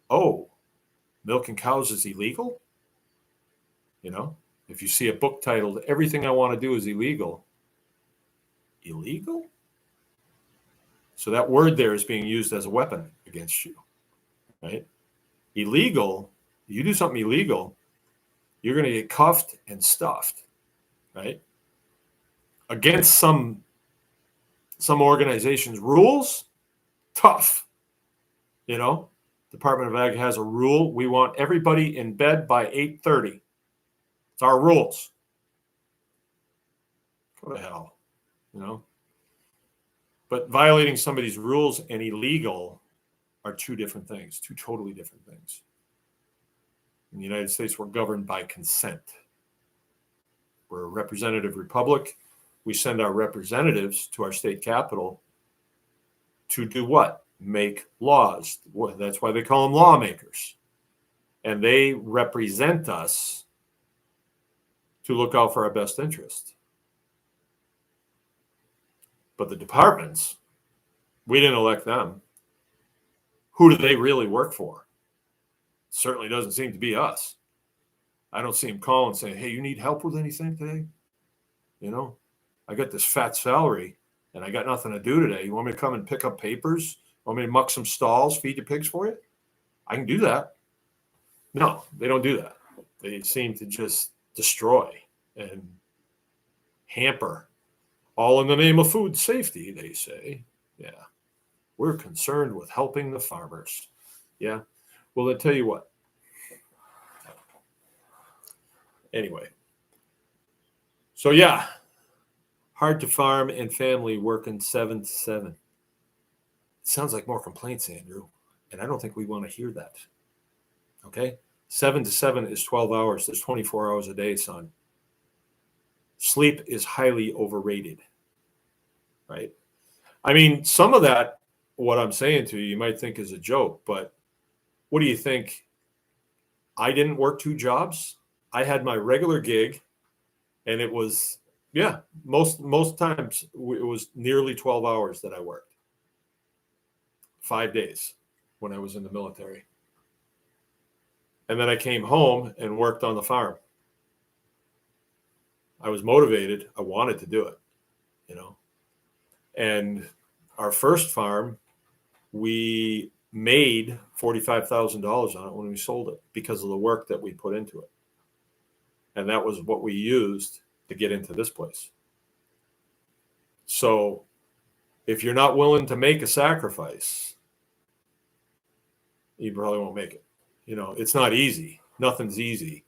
oh, milking cows is illegal? If you see a book titled, Everything I Want to Do is Illegal. Illegal? So that word there is being used as a weapon against you, right? Illegal, you do something illegal, you're going to get cuffed and stuffed, right? Against some organization's rules, tough. Department of Ag has a rule. We want everybody in bed by 8:30. It's our rules. Go to hell, But violating somebody's rules and illegal are two different things, two totally different things. In the United States, we're governed by consent. We're a representative republic. We send our representatives to our state capital to do what? Make laws. That's why they call them lawmakers. And they represent us to look out for our best interest. But the departments, we didn't elect them. Who do they really work for? Certainly doesn't seem to be us. I don't see him calling saying, hey, you need help with anything today? I got this fat salary and I got nothing to do today. You want me to come and pick up papers? Want me to muck some stalls, feed your pigs for you? I can do that. No, they don't do that. They seem to just destroy and hamper, all in the name of food safety, they say. Yeah. We're concerned with helping the farmers. Yeah. Well, then tell you what. Anyway. So, yeah. Hard to farm and family working 7 to 7. It sounds like more complaints, Andrew. And I don't think we want to hear that. Okay? 7 to 7 is 12 hours. There's 24 hours a day, son. Sleep is highly overrated. Right? I mean, some of that, what I'm saying to you, you might think is a joke, but what do you think? I didn't work 2 jobs. I had my regular gig, and it was, most times it was nearly 12 hours that I worked. 5 days when I was in the military. And then I came home and worked on the farm. I was motivated. I wanted to do it, And our first farm, we made $45,000 on it when we sold it because of the work that we put into it. And that was what we used to get into this place. So if you're not willing to make a sacrifice, you probably won't make it. It's not easy. Nothing's easy.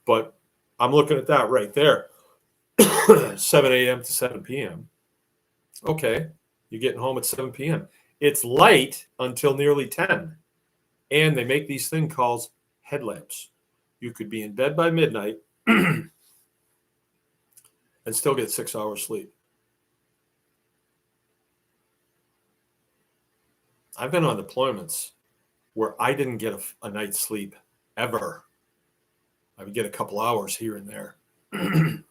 But I'm looking at that right there. 7 a.m. to 7 p.m. Okay. You're getting home at 7 p.m. It's light until nearly 10. And they make these things called headlamps. You could be in bed by midnight and still get 6 hours sleep. I've been on deployments where I didn't get a night's sleep ever. I would get a couple hours here and there. You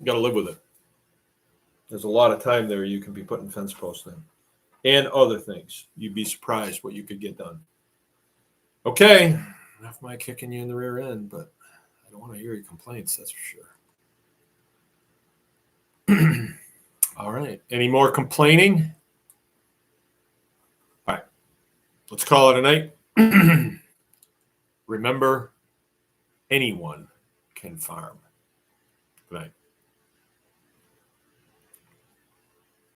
got to live with it. There's a lot of time there you can be putting fence posts in and other things. You'd be surprised what you could get done. Okay, enough of my kicking you in the rear end, but I don't want to hear your complaints, that's for sure. All right, any more complaining? All right, let's call it a night. Remember, anyone can farm. Good night.